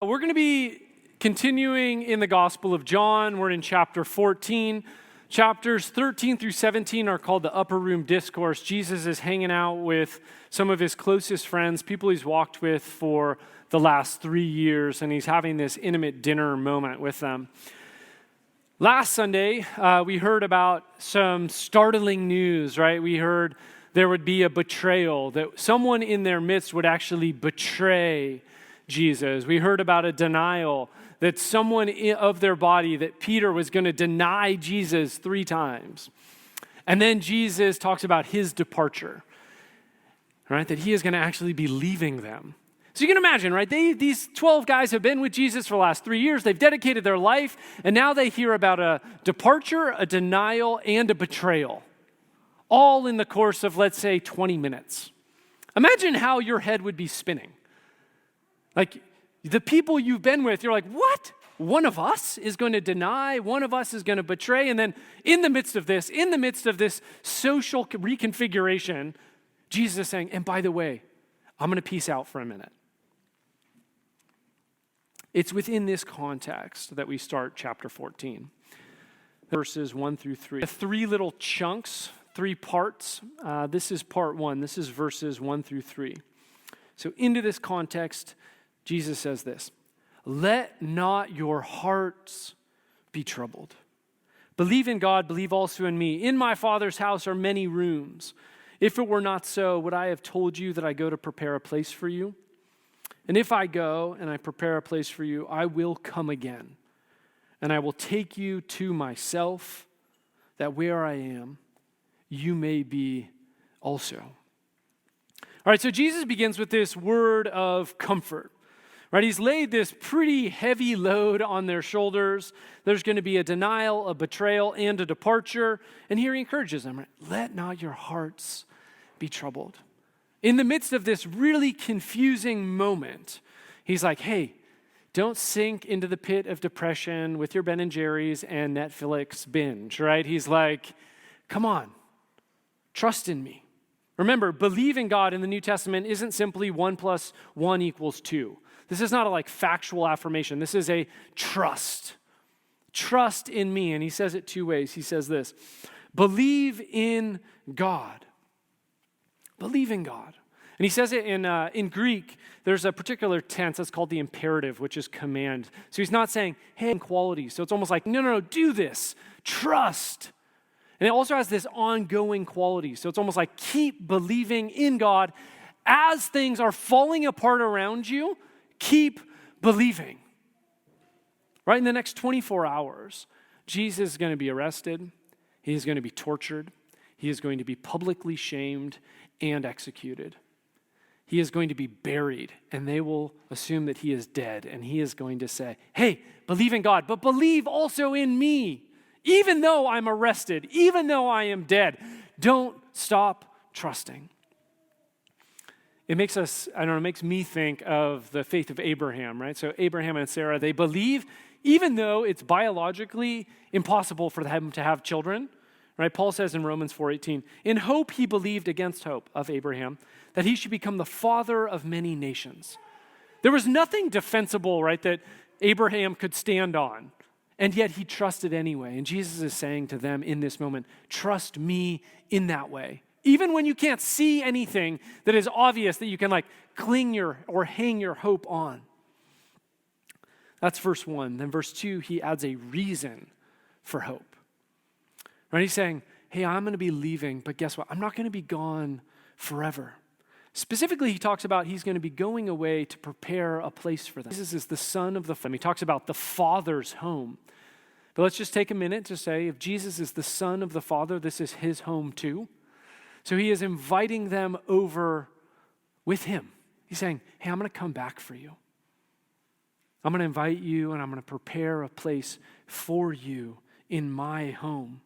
We're going to be continuing in the Gospel of John. We're in chapter 14. Chapters 13 through 17 are called the Upper Room Discourse. Jesus is hanging out with some of his closest friends, people he's walked with for the last 3 years, and he's having this intimate dinner moment with them. Last Sunday, we heard about some startling news, right? We heard there would be a betrayal, that someone in their midst would actually betray Jesus. We heard about a denial, that someone of their body, that Peter was going to deny Jesus 3 times. And then Jesus talks about his departure, right? That he is going to actually be leaving them. So you can imagine, right? These 12 guys have been with Jesus for the last 3 years. They've dedicated their life, and now they hear about a departure, a denial, and a betrayal, all in the course of, let's say, 20 minutes. Imagine how your head would be spinning. Like, the people you've been with, you're like, what? One of us is going to deny, one of us is going to betray, and then in the midst of this social reconfiguration, Jesus is saying, and by the way, I'm going to peace out for a minute. It's within this context that we start chapter 14, verses 1 through 3. 3 little chunks, 3 parts. This is part 1. This is verses 1 through 3. So into this context, Jesus says this: "Let not your hearts be troubled. Believe in God, believe also in me. In my Father's house are many rooms. If it were not so, would I have told you that I go to prepare a place for you? And if I go and I prepare a place for you, I will come again, and I will take you to myself, that where I am, you may be also." All right, so Jesus begins with this word of comfort. Right, he's laid this pretty heavy load on their shoulders. There's going to be a denial, a betrayal, and a departure. And here he encourages them, right? Let not your hearts be troubled. In the midst of this really confusing moment, he's like, hey, don't sink into the pit of depression with your Ben and Jerry's and Netflix binge, right? He's like, come on, trust in me. Remember, believe in God in the New Testament isn't simply 1 + 1 = 2. This is not a factual affirmation. This is a trust. Trust in me. And he says it 2 ways. He says this: believe in God. Believe in God. And he says it in Greek. There's a particular tense that's called the imperative, which is command. So he's not saying, hey, quality. So it's almost like, no, do this. Trust. And it also has this ongoing quality. So it's almost like keep believing in God as things are falling apart around you. Keep believing. Right in the next 24 hours, Jesus is going to be arrested. He is going to be tortured. He is going to be publicly shamed and executed. He is going to be buried, and they will assume that he is dead. And he is going to say, hey, believe in God, but believe also in me. Even though I'm arrested, even though I am dead, don't stop trusting. It makes me think of the faith of Abraham, right? So Abraham and Sarah, they believe even though it's biologically impossible for them to have children, right? Paul says in Romans 4:18, in hope he believed against hope of Abraham that he should become the father of many nations. There was nothing defensible, right, that Abraham could stand on, and yet he trusted anyway. And Jesus is saying to them in this moment, trust me in that way. Even when you can't see anything that is obvious that you can cling or hang your hope on. That's verse 1. Then verse 2, he adds a reason for hope. Right? He's saying, hey, I'm going to be leaving, but guess what? I'm not going to be gone forever. Specifically, he talks about he's going to be going away to prepare a place for them. Jesus is the son of the family. He talks about the Father's home. But let's just take a minute to say, if Jesus is the son of the Father, this is his home too. So he is inviting them over with him. He's saying, hey, I'm going to come back for you. I'm going to invite you, and I'm going to prepare a place for you in my home.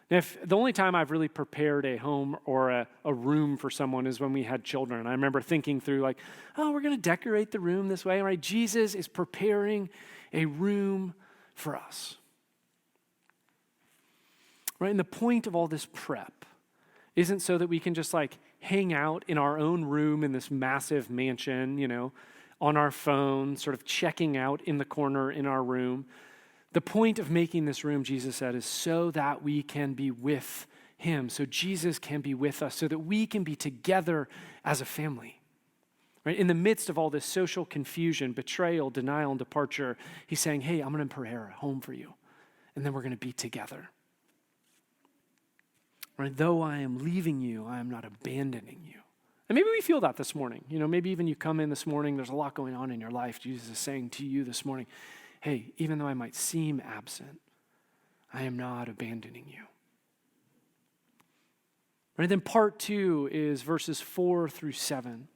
Now, if the only time I've really prepared a home or a room for someone is when we had children. I remember thinking through we're going to decorate the room this way, right? Jesus is preparing a room for us. Right? And the point of all this prep isn't so that we can just hang out in our own room in this massive mansion, on our phone, sort of checking out in the corner in our room. The point of making this room, Jesus said, is so that we can be with him, so Jesus can be with us, so that we can be together as a family. Right? In the midst of all this social confusion, betrayal, denial, and departure, he's saying, hey, I'm going to prepare a home for you, and then we're going to be together. Right? Though I am leaving you, I am not abandoning you. And maybe we feel that this morning. Maybe even you come in this morning, there's a lot going on in your life. Jesus is saying to you this morning, hey, even though I might seem absent, I am not abandoning you. Right? Then part 2 is verses 4 through 7.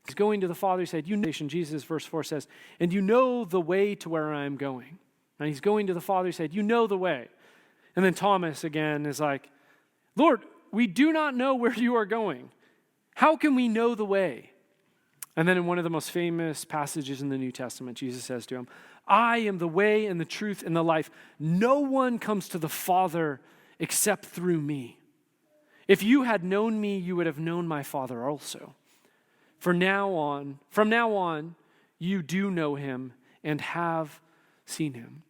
He's going to the Father. He said, Jesus, verse 4 says, and you know the way to where I am going. And he's going to the Father. He said, you know the way. And then Thomas again is like, Lord, we do not know where you are going. How can we know the way? And then in one of the most famous passages in the New Testament, Jesus says to him, I am the way and the truth and the life. No one comes to the Father except through me. If you had known me, you would have known my Father also. From now on, you do know him and have seen him.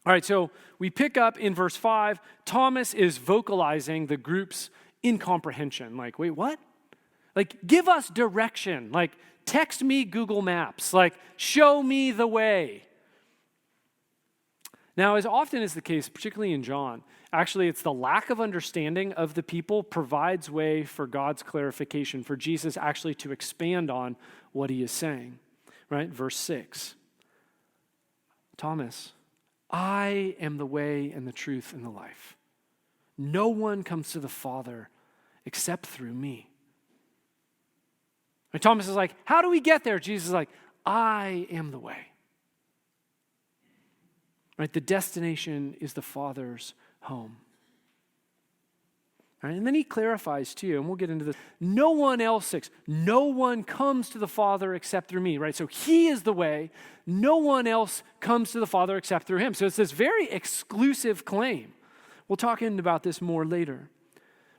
All right, so we pick up in verse 5. Thomas is vocalizing the group's incomprehension. Like, wait, what? Like, give us direction. Like, text me Google Maps. Like, show me the way. Now, as often is the case, particularly in John, actually it's the lack of understanding of the people provides way for God's clarification, for Jesus actually to expand on what he is saying. Right? Verse 6. Thomas, I am the way and the truth and the life. No one comes to the Father except through me. And Thomas is like, how do we get there? Jesus is like, I am the way. Right? The destination is the Father's home. Right? And then he clarifies too, and we'll get into this. No one comes to the Father except through me. Right? So he is the way. No one else comes to the Father except through him. So it's this very exclusive claim. We'll talk about this more later.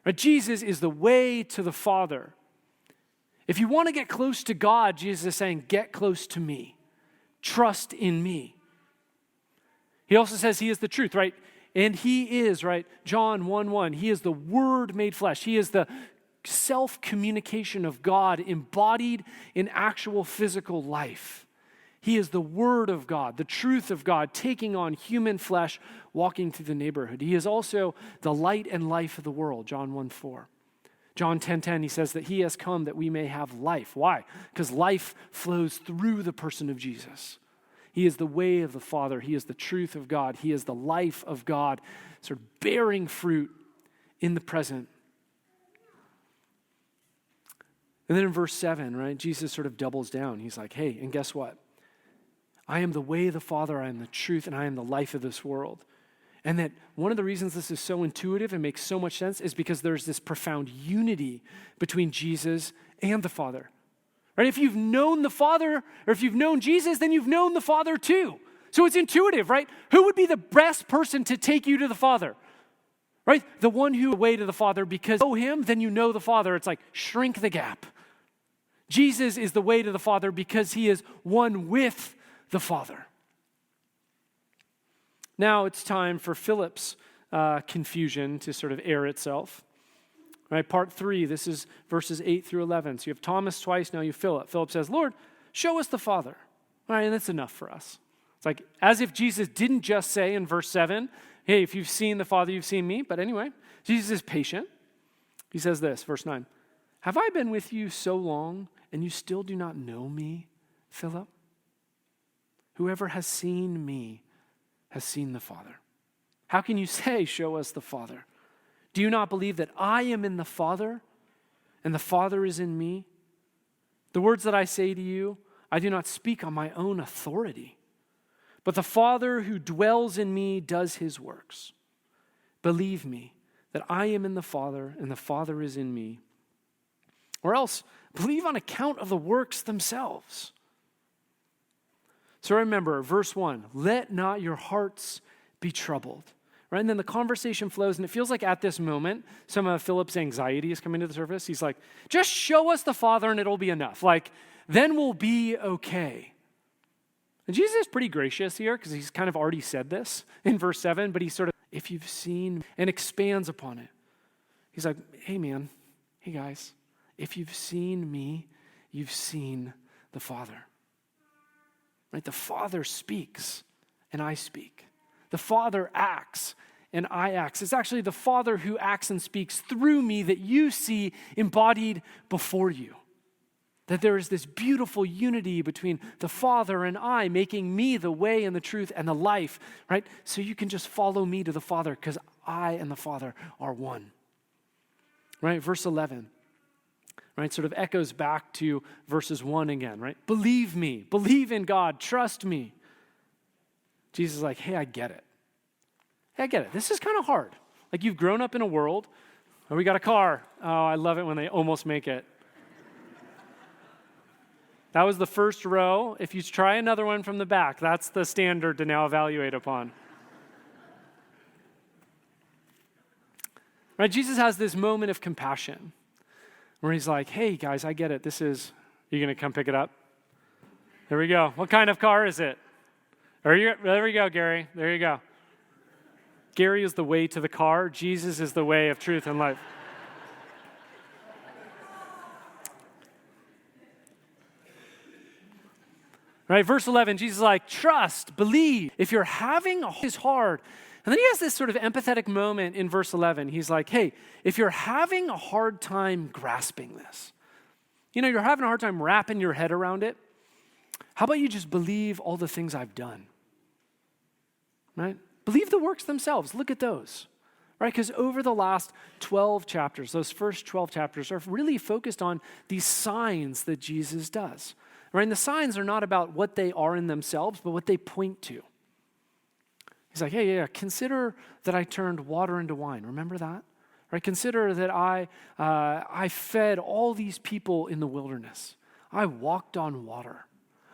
Right? Jesus is the way to the Father. If you want to get close to God, Jesus is saying, get close to me. Trust in me. He also says he is the truth, right? And he is, right? John 1:1, he is the Word made flesh. He is the self-communication of God embodied in actual physical life. He is the Word of God, the truth of God, taking on human flesh, walking through the neighborhood. He is also the light and life of the world, John 1:4. John 10:10, he says that he has come that we may have life. Why? Because life flows through the person of Jesus. He is the way of the Father. He is the truth of God. He is the life of God, sort of bearing fruit in the present. And then in verse 7, right, Jesus sort of doubles down. He's like, hey, and guess what? I am the way of the Father, I am the truth, and I am the life of this world. And that one of the reasons this is so intuitive and makes so much sense is because there's this profound unity between Jesus and the Father. Right? If you've known the Father, or if you've known Jesus, then you've known the Father too. So it's intuitive, right? Who would be the best person to take you to the Father? Right? The one who way to the Father, because you know him, then you know the Father. It's like shrink the gap. Jesus is the way to the Father because he is one with the Father. Now it's time for Philip's confusion to sort of air itself. Right, part 3, this is verses 8 through 11. So you have Thomas twice, now you have Philip. Philip says, Lord, show us the Father. All right, and that's enough for us. It's like as if Jesus didn't just say in verse 7, hey, if you've seen the Father, you've seen me. But anyway, Jesus is patient. He says this, verse 9, have I been with you so long and you still do not know me, Philip? Whoever has seen me has seen the Father. How can you say, show us the Father? Do you not believe that I am in the Father and the Father is in me? The words that I say to you, I do not speak on my own authority, but the Father who dwells in me does his works. Believe me that I am in the Father and the Father is in me. Or else, believe on account of the works themselves. So remember, verse 1, let not your hearts be troubled. right? And then the conversation flows, and it feels like at this moment, some of Philip's anxiety is coming to the surface. He's like, just show us the Father and it'll be enough. Like, then we'll be okay. And Jesus is pretty gracious here because he's kind of already said this in verse 7, but he's sort of, if you've seen, and expands upon it. He's like, hey man, hey guys, if you've seen me, you've seen the Father. Right? The Father speaks and I speak. The Father acts and I act. It's actually the Father who acts and speaks through me that you see embodied before you. That there is this beautiful unity between the Father and I, making me the way and the truth and the life, right? So you can just follow me to the Father because I and the Father are one. Right? Verse 11, right? Sort of echoes back to verses 1 again, right? Believe me, believe in God, trust me. Jesus is like, hey, I get it. Hey, I get it. This is kind of hard. Like you've grown up in a world, oh, we got a car. Oh, I love it when they almost make it. That was the first row. If you try another one from the back, that's the standard to now evaluate upon. Right? Jesus has this moment of compassion where he's like, hey guys, I get it. This is, you going to come pick it up? There we go. What kind of car is it? There we go, Gary. There you go. Gary is the way to the car. Jesus is the way of truth and life. Right, verse 11, Jesus is like, trust, believe. If you're having it's hard. And then he has this sort of empathetic moment in verse 11. He's like, hey, if you're having a hard time grasping this, you're having a hard time wrapping your head around it, how about you just believe all the things I've done? Right? Believe the works themselves. Look at those. Right? Because over the last 12 chapters, those first 12 chapters are really focused on these signs that Jesus does. Right? And the signs are not about what they are in themselves, but what they point to. He's like, hey, yeah, consider that I turned water into wine. Remember that? Right? Consider that I fed all these people in the wilderness. I walked on water.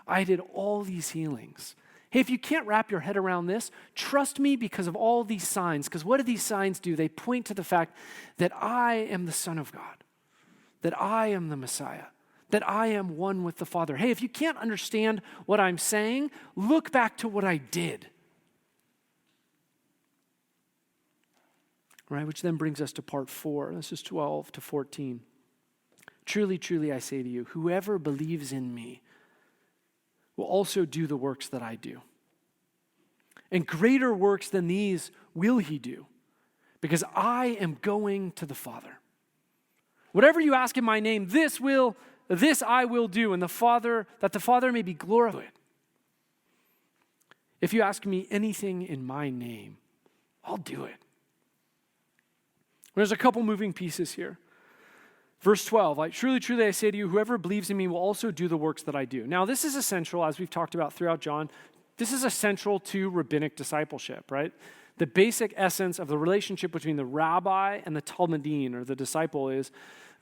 I did all these healings. Hey, if you can't wrap your head around this, trust me because of all these signs. Because what do these signs do? They point to the fact that I am the Son of God, that I am the Messiah, that I am one with the Father. Hey, if you can't understand what I'm saying, look back to what I did. Right, which then brings us to part 4. This is 12 to 14. Truly, truly, I say to you, whoever believes in me will also do the works that I do. And greater works than these will he do, because I am going to the Father. Whatever you ask in my name, this I will do, and that the Father may be glorified. If you ask me anything in my name, I'll do it. There's a couple moving pieces here. Verse 12, like, truly, truly, I say to you, whoever believes in me will also do the works that I do. Now, this is essential, as we've talked about throughout John, this is essential to rabbinic discipleship, right? The basic essence of the relationship between the rabbi and the talmidim, or the disciple, is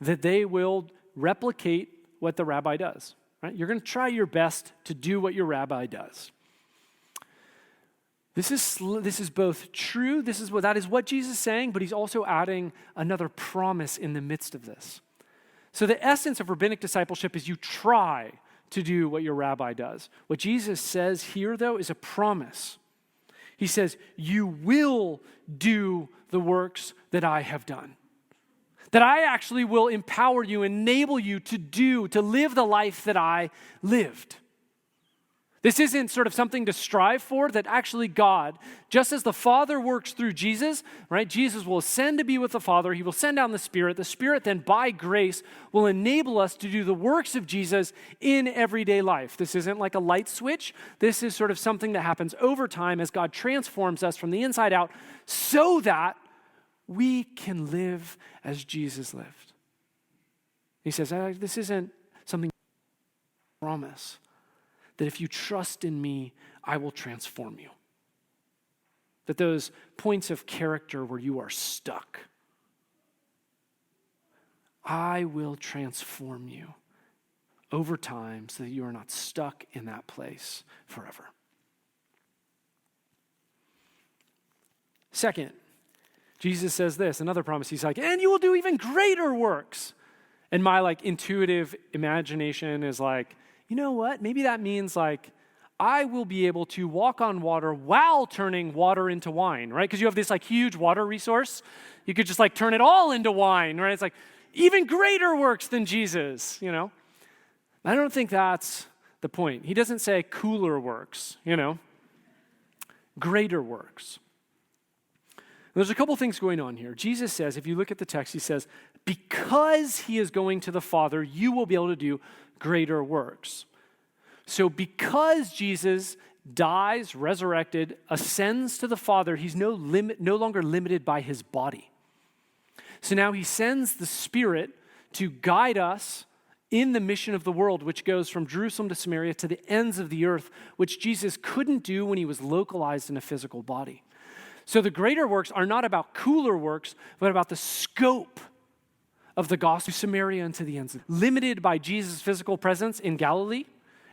that they will replicate what the rabbi does, right? You're going to try your best to do what your rabbi does. This is both true, that is what Jesus is saying, but he's also adding another promise in the midst of this. So the essence of rabbinic discipleship is you try to do what your rabbi does. What Jesus says here, though, is a promise. He says, you will do the works that I have done. That I actually will empower you, enable you to live the life that I lived. This isn't sort of something to strive for, that actually God, just as the Father works through Jesus, right? Jesus will ascend to be with the Father. He will send down the Spirit. The Spirit then, by grace, will enable us to do the works of Jesus in everyday life. This isn't like a light switch. This is sort of something that happens over time as God transforms us from the inside out so that we can live as Jesus lived. He says, this isn't something I promise. That if you trust in me, I will transform you. That those points of character where you are stuck, I will transform you over time so that you are not stuck in that place forever. Second, Jesus says this, another promise. He's like, and you will do even greater works. And my intuitive imagination is like, you know what? Maybe that means I will be able to walk on water while turning water into wine, right? Because you have this huge water resource. You could just turn it all into wine, right? It's even greater works than Jesus, I don't think that's the point. He doesn't say cooler works, greater works. There's a couple things going on here. Jesus says, if you look at the text, he says, because he is going to the Father, you will be able to do greater works. So because Jesus dies, resurrected, ascends to the Father, he's no longer limited by his body. So now he sends the Spirit to guide us in the mission of the world, which goes from Jerusalem to Samaria to the ends of the earth, which Jesus couldn't do when he was localized in a physical body. So the greater works are not about cooler works, but about the scope of the gospel to Samaria and to the ends. Limited by Jesus' physical presence in Galilee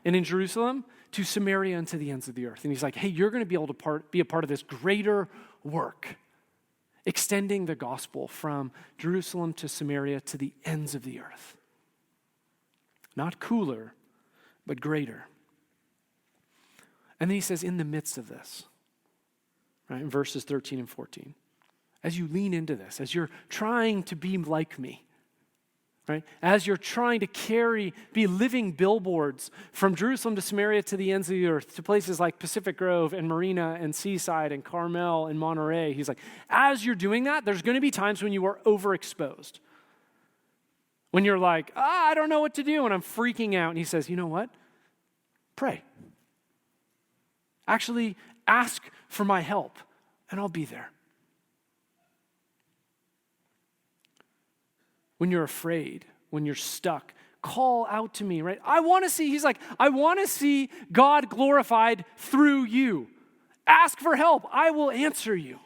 and in Jerusalem to Samaria and to the ends of the earth. And he's like, hey, you're going to be able to be a part of this greater work, extending the gospel from Jerusalem to Samaria to the ends of the earth. Not cooler, but greater. And then he says, in the midst of this, right, in verses 13 and 14, as you lean into this, as you're trying to be like me, right, as you're trying to be living billboards from Jerusalem to Samaria to the ends of the earth, to places like Pacific Grove and Marina and Seaside and Carmel and Monterey, he's like, as you're doing that, there's going to be times when you are overexposed. When you're like, I don't know what to do, and I'm freaking out. And he says, you know what? Pray. Actually, ask for my help, and I'll be there. When you're afraid, when you're stuck, call out to me, right? I want to see God glorified through you. Ask for help. I will answer you.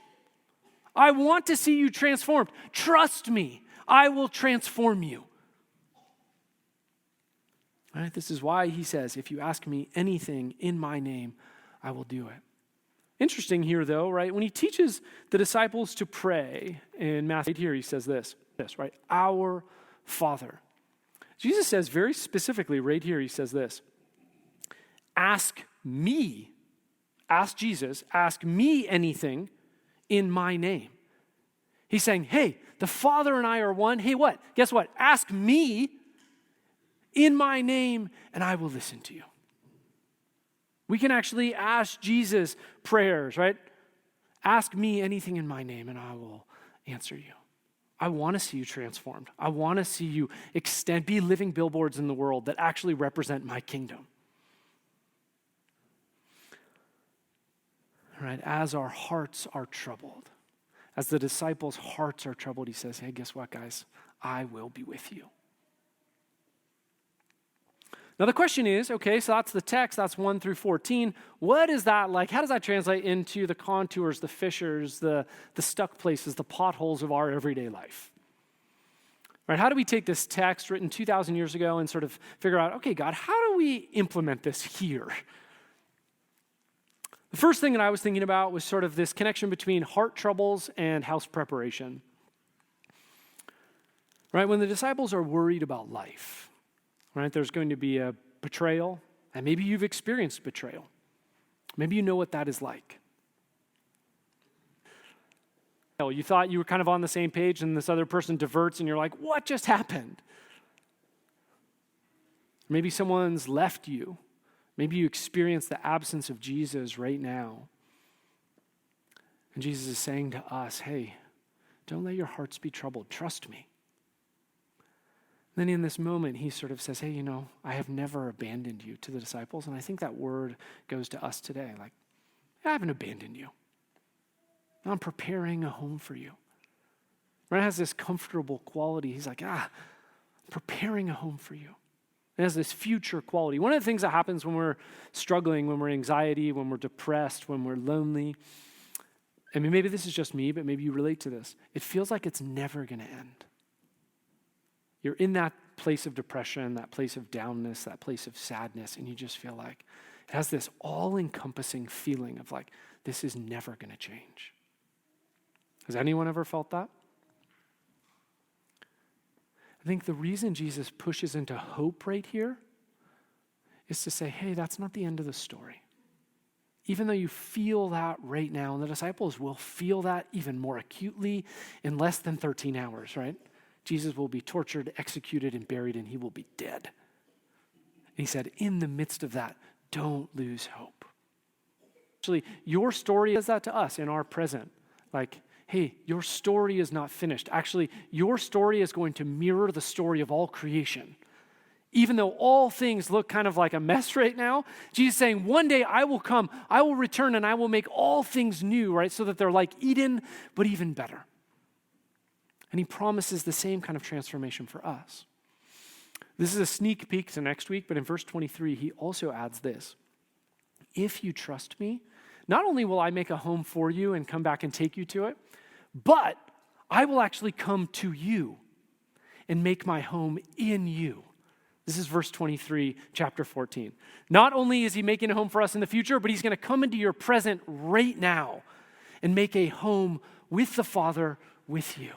I want to see you transformed. Trust me. I will transform you. Right? This is why he says, if you ask me anything in my name, I will do it. Interesting here, though, right? When he teaches the disciples to pray in Matthew, here he says this, right? Our Father. Jesus says very specifically right here, he says this, ask Jesus, ask me anything in my name. He's saying, hey, the Father and I are one. Hey, what? Guess what? Ask me in my name, and I will listen to you. We can actually ask Jesus prayers, right? Ask me anything in my name, and I will answer you. I want to see you transformed. I want to see you be living billboards in the world that actually represent my kingdom. Right? As our hearts are troubled, as the disciples' hearts are troubled, he says, hey, guess what, guys? I will be with you. Now the question is, okay, so that's the text, that's 1 through 14. What is that like? How does that translate into the contours, the fissures, the stuck places, the potholes of our everyday life? Right? How do we take this text written 2,000 years ago and sort of figure out, okay, God, how do we implement this here? The first thing that I was thinking about was sort of this connection between heart troubles and house preparation. Right? When the disciples are worried about life, right? There's going to be a betrayal, and maybe you've experienced betrayal. Maybe you know what that is like. You thought you were kind of on the same page, and this other person diverts, and you're like, what just happened? Maybe someone's left you. Maybe you experience the absence of Jesus right now. And Jesus is saying to us, hey, don't let your hearts be troubled. Trust me. Then in this moment, he sort of says, hey, I have never abandoned you to the disciples. And I think that word goes to us today. Like, I haven't abandoned you. I'm preparing a home for you. Right? It has this comfortable quality. He's like, I'm preparing a home for you. It has this future quality. One of the things that happens when we're struggling, when we're anxiety, when we're depressed, when we're lonely, I mean, maybe this is just me, but maybe you relate to this. It feels like it's never going to end. You're in that place of depression, that place of downness, that place of sadness, and you just feel like it has this all-encompassing feeling of like, this is never going to change. Has anyone ever felt that? I think the reason Jesus pushes into hope right here is to say, hey, that's not the end of the story. Even though you feel that right now, and the disciples will feel that even more acutely in less than 13 hours, right? Jesus will be tortured, executed, and buried, and he will be dead. And he said, in the midst of that, don't lose hope. Actually, your story says that to us in our present. Like, hey, your story is not finished. Actually, your story is going to mirror the story of all creation. Even though all things look kind of like a mess right now, Jesus is saying, one day I will come, I will return, and I will make all things new, right? So that they're like Eden, but even better. And he promises the same kind of transformation for us. This is a sneak peek to next week, but in verse 23, he also adds this. If you trust me, not only will I make a home for you and come back and take you to it, but I will actually come to you and make my home in you. This is verse 23, chapter 14. Not only is he making a home for us in the future, but he's going to come into your present right now and make a home with the Father, with you.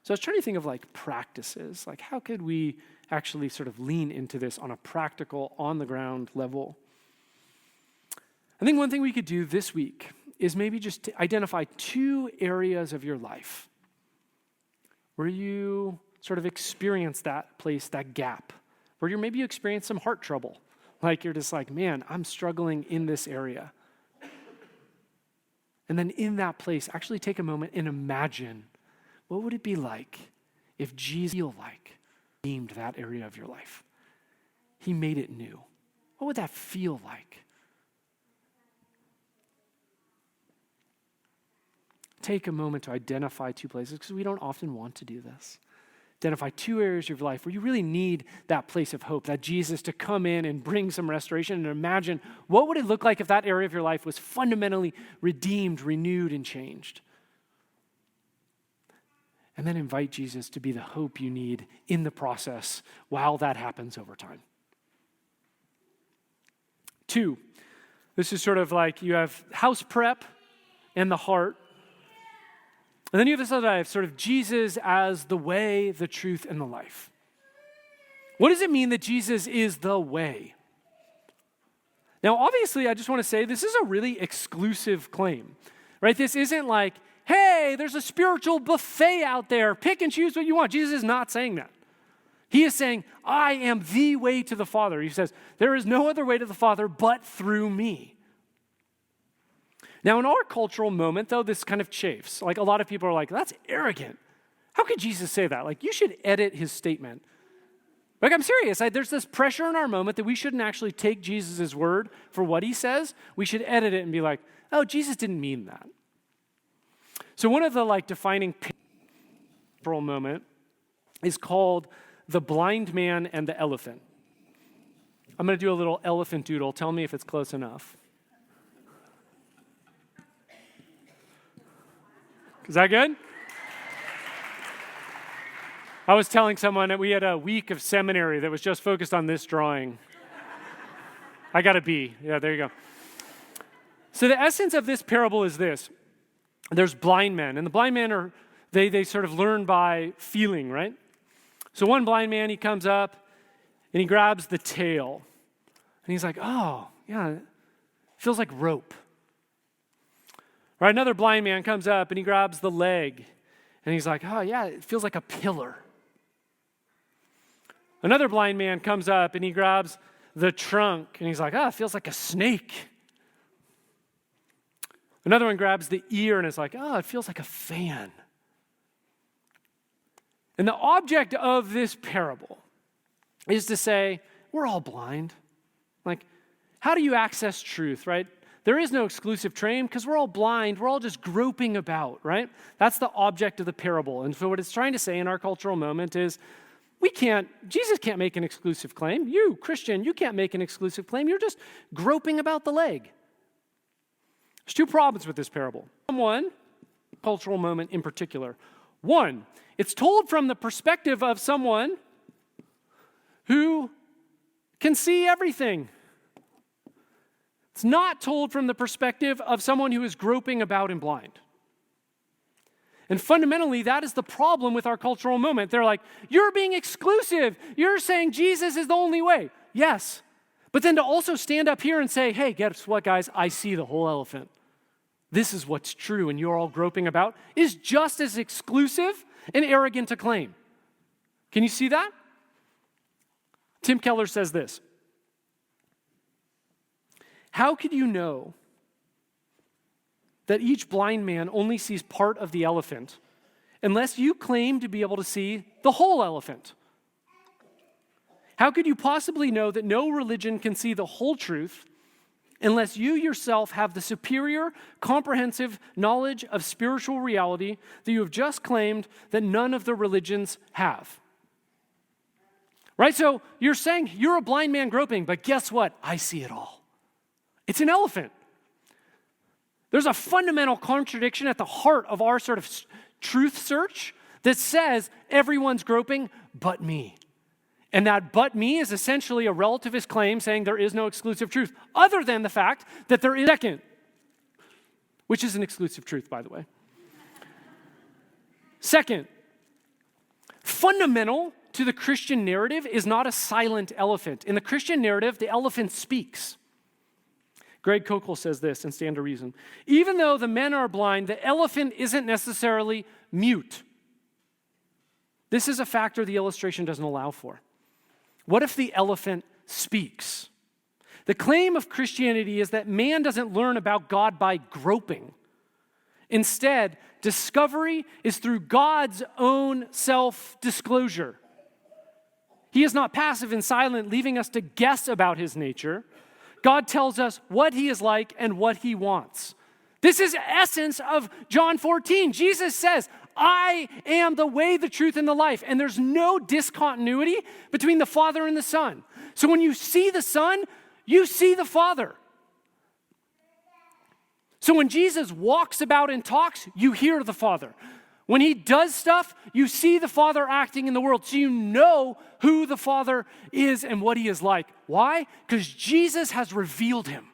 So I was trying to think of like practices, like how could we actually sort of lean into this on a practical, on-the-ground level? I think one thing we could do this week is maybe just to identify 2 areas of your life where you sort of experience that place, that gap, where you experience some heart trouble. Like you're just like, man, I'm struggling in this area. And then in that place, actually take a moment and imagine, what would it be like if Jesus redeemed that area of your life? He made it new. What would that feel like? Take a moment to identify 2 places, because we don't often want to do this. Identify 2 areas of your life where you really need that place of hope, that Jesus to come in and bring some restoration, and imagine what would it look like if that area of your life was fundamentally redeemed, renewed, and changed. And then invite Jesus to be the hope you need in the process while that happens over time. 2, this is sort of like you have house prep and the heart. And then you have this other idea of sort of Jesus as the way, the truth, and the life. What does it mean that Jesus is the way? Now, obviously, I just want to say this is a really exclusive claim, right? This isn't like, hey, there's a spiritual buffet out there. Pick and choose what you want. Jesus is not saying that. He is saying, I am the way to the Father. He says, there is no other way to the Father but through me. Now, in our cultural moment, though, this kind of chafes. Like, a lot of people are like, that's arrogant. How could Jesus say that? Like, you should edit his statement. Like, I'm serious. There's this pressure in our moment that we shouldn't actually take Jesus' word for what he says. We should edit it and be like, oh, Jesus didn't mean that. So one of the, defining cultural moment is called the blind man and the elephant. I'm going to do a little elephant doodle. Tell me if it's close enough. Is that good? I was telling someone that we had a week of seminary that was just focused on this drawing. I got a B. Yeah, there you go. So the essence of this parable is this. There's blind men, and the blind men they sort of learn by feeling, right? So one blind man, he comes up, and he grabs the tail, and he's like, oh, yeah, it feels like rope. Right, another blind man comes up and he grabs the leg and he's like, oh yeah, it feels like a pillar. Another blind man comes up and he grabs the trunk and he's like, it feels like a snake. Another one grabs the ear and is like, it feels like a fan. And the object of this parable is to say, we're all blind. Like, how do you access truth, right? There is no exclusive train because we're all blind. We're all just groping about, right? That's the object of the parable. And so what it's trying to say in our cultural moment is Jesus can't make an exclusive claim. You, Christian, you can't make an exclusive claim. You're just groping about the leg. There's 2 problems with this parable. One, cultural moment in particular. One, it's told from the perspective of someone who can see everything. It's not told from the perspective of someone who is groping about and blind. And fundamentally, that is the problem with our cultural moment. They're like, you're being exclusive. You're saying Jesus is the only way. Yes. But then to also stand up here and say, hey, guess what, guys? I see the whole elephant. This is what's true, and you're all groping about, is just as exclusive and arrogant a claim. Can you see that? Tim Keller says this. How could you know that each blind man only sees part of the elephant unless you claim to be able to see the whole elephant? How could you possibly know that no religion can see the whole truth unless you yourself have the superior, comprehensive knowledge of spiritual reality that you have just claimed that none of the religions have? Right? So you're saying you're a blind man groping, but guess what? I see it all. It's an elephant. There's a fundamental contradiction at the heart of our sort of truth search that says everyone's groping but me. And that but me is essentially a relativist claim saying there is no exclusive truth, other than the fact that there is a second, which is an exclusive truth, by the way. Second, fundamental to the Christian narrative is not a silent elephant. In the Christian narrative, the elephant speaks. Greg Koukl says this in Stand to Reason. Even though the men are blind, the elephant isn't necessarily mute. This is a factor the illustration doesn't allow for. What if the elephant speaks? The claim of Christianity is that man doesn't learn about God by groping. Instead, discovery is through God's own self-disclosure. He is not passive and silent, leaving us to guess about his nature. God tells us what he is like and what he wants. This is the essence of John 14. Jesus says, I am the way, the truth, and the life. And there's no discontinuity between the Father and the Son. So when you see the Son, you see the Father. So when Jesus walks about and talks, you hear the Father. When he does stuff, you see the Father acting in the world. So you know who the Father is and what he is like. Why? Because Jesus has revealed him.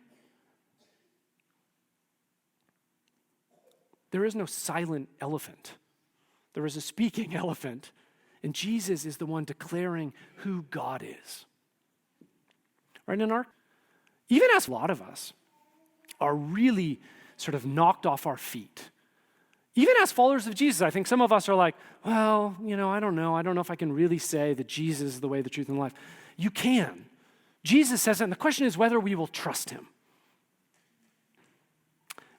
There is no silent elephant. There is a speaking elephant. And Jesus is the one declaring who God is. Right, even as a lot of us are really sort of knocked off our feet. Even as followers of Jesus, I think some of us are like, well, I don't know. I don't know if I can really say that Jesus is the way, the truth, and the life. You can. Jesus says it, and the question is whether we will trust him.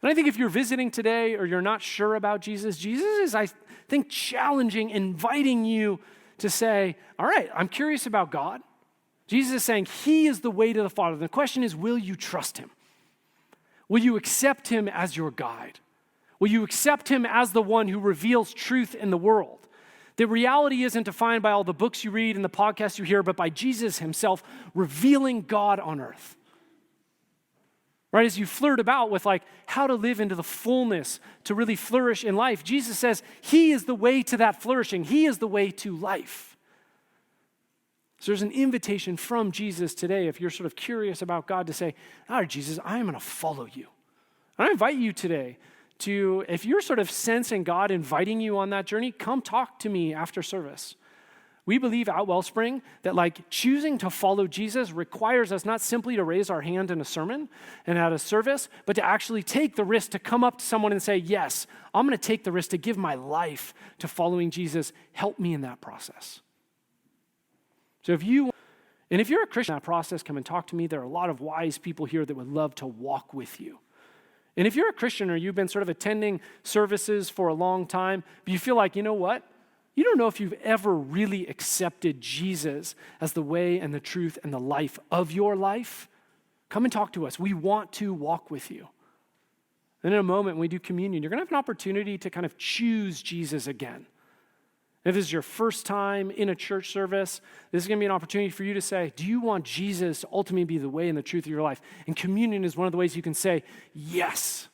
And I think if you're visiting today or you're not sure about Jesus, Jesus is, I think, challenging, inviting you to say, all right, I'm curious about God. Jesus is saying he is the way to the Father. The question is, will you trust him? Will you accept him as your guide? Will you accept him as the one who reveals truth in the world? The reality isn't defined by all the books you read and the podcasts you hear, but by Jesus himself revealing God on earth. Right, as you flirt about with how to live into the fullness to really flourish in life, Jesus says he is the way to that flourishing. He is the way to life. So there's an invitation from Jesus today, if you're sort of curious about God, to say, all right, Jesus, I am going to follow you. And I invite you today to, if you're sort of sensing God inviting you on that journey, come talk to me after service. We believe at Wellspring that choosing to follow Jesus requires us not simply to raise our hand in a sermon and at a service, but to actually take the risk to come up to someone and say, yes, I'm going to take the risk to give my life to following Jesus. Help me in that process. So if you're a Christian in that process, come and talk to me. There are a lot of wise people here that would love to walk with you. And if you're a Christian or you've been sort of attending services for a long time, but you feel like, you know what? You don't know if you've ever really accepted Jesus as the way and the truth and the life of your life. Come and talk to us. We want to walk with you. And in a moment when we do communion, you're going to have an opportunity to kind of choose Jesus again. If this is your first time in a church service, this is going to be an opportunity for you to say, do you want Jesus to ultimately be the way and the truth of your life? And communion is one of the ways you can say, yes.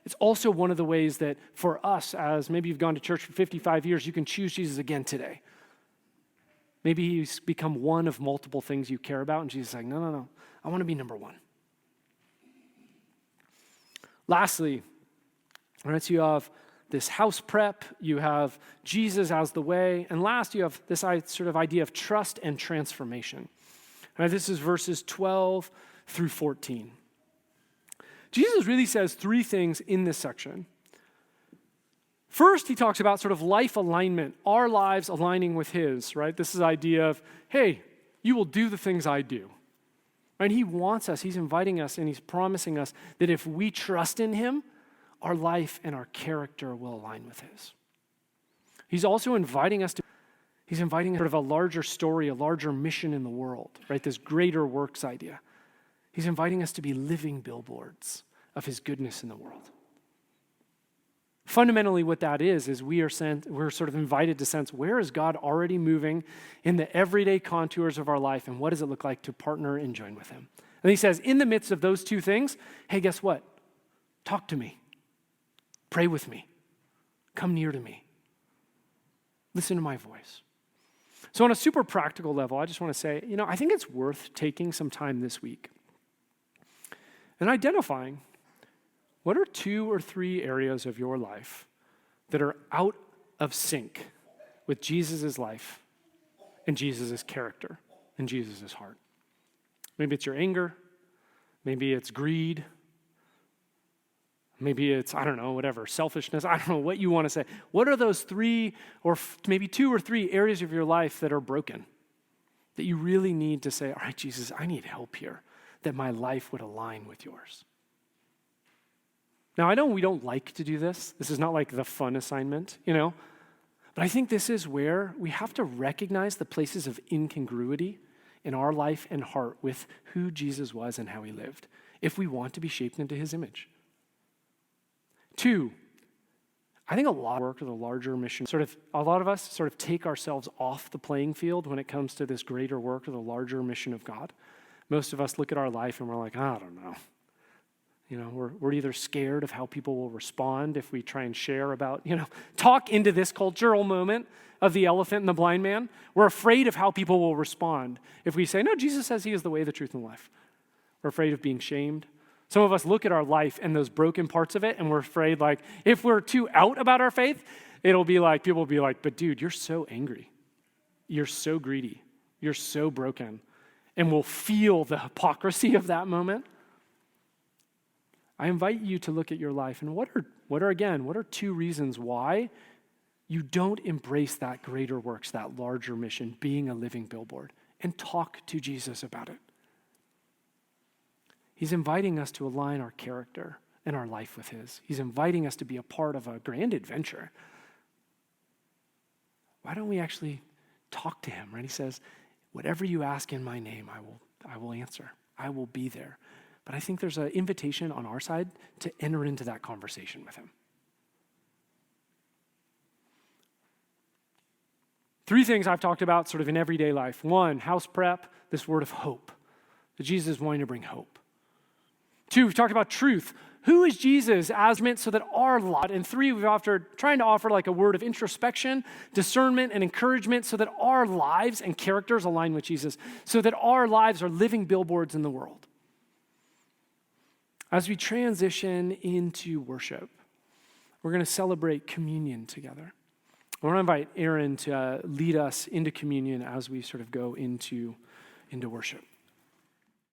It's also one of the ways that for us, as maybe you've gone to church for 55 years, you can choose Jesus again today. Maybe he's become one of multiple things you care about, and Jesus is like, no, I want to be number one. Lastly, all right, so you have this house prep, you have Jesus as the way, and last you have this sort of idea of trust and transformation. All right, this is verses 12 through 14. Jesus really says three things in this section. First, he talks about sort of life alignment, our lives aligning with his, right? This is the idea of, hey, you will do the things I do. Right? He wants us, he's inviting us, and he's promising us that if we trust in him, our life and our character will align with his. He's also inviting us sort of a larger story, a larger mission in the world, right? This greater works idea. He's inviting us to be living billboards of his goodness in the world. Fundamentally, what that is we're sort of invited to sense, where is God already moving in the everyday contours of our life, and what does it look like to partner and join with him? And he says, in the midst of those two things, hey, guess what? Talk to me. Pray with me. Come near to me. Listen to my voice. So on a super practical level, I just want to say, I think it's worth taking some time this week and identifying what are 2 or 3 areas of your life that are out of sync with Jesus' life and Jesus' character and Jesus' heart. Maybe it's your anger. Maybe it's greed. Maybe it's, whatever, selfishness. I don't know what you want to say. What are those 3 or maybe 2 or 3 areas of your life that are broken, that you really need to say, all right, Jesus, I need help here, that my life would align with yours? Now, I know we don't like to do this. This is not like the fun assignment, but I think this is where we have to recognize the places of incongruity in our life and heart with who Jesus was and how he lived, if we want to be shaped into his image. 2, I think a lot of work with a larger mission, a lot of us sort of take ourselves off the playing field when it comes to this greater work or the larger mission of God. Most of us look at our life and we're like, I don't know. We're either scared of how people will respond if we try and share about, talk into this cultural moment of the elephant and the blind man. We're afraid of how people will respond if we say, no, Jesus says he is the way, the truth, and the life. We're afraid of being shamed. Some of us look at our life and those broken parts of it, and we're afraid, like, if we're too out about our faith, people will be like, but dude, you're so angry. You're so greedy. You're so broken. And we'll feel the hypocrisy of that moment. I invite you to look at your life, and what are 2 reasons why you don't embrace that greater works, that larger mission, being a living billboard, and talk to Jesus about it. He's inviting us to align our character and our life with his. He's inviting us to be a part of a grand adventure. Why don't we actually talk to him, right? He says, whatever you ask in my name, I will answer. I will be there. But I think there's an invitation on our side to enter into that conversation with him. 3 things I've talked about sort of in everyday life. 1, house prep, this word of hope, that Jesus is wanting to bring hope. 2, we've talked about truth. Who is Jesus as meant so that our lot? And 3, trying to offer like a word of introspection, discernment, and encouragement so that our lives and characters align with Jesus, so that our lives are living billboards in the world. As we transition into worship, we're going to celebrate communion together. I want to invite Aaron to lead us into communion as we sort of go into worship.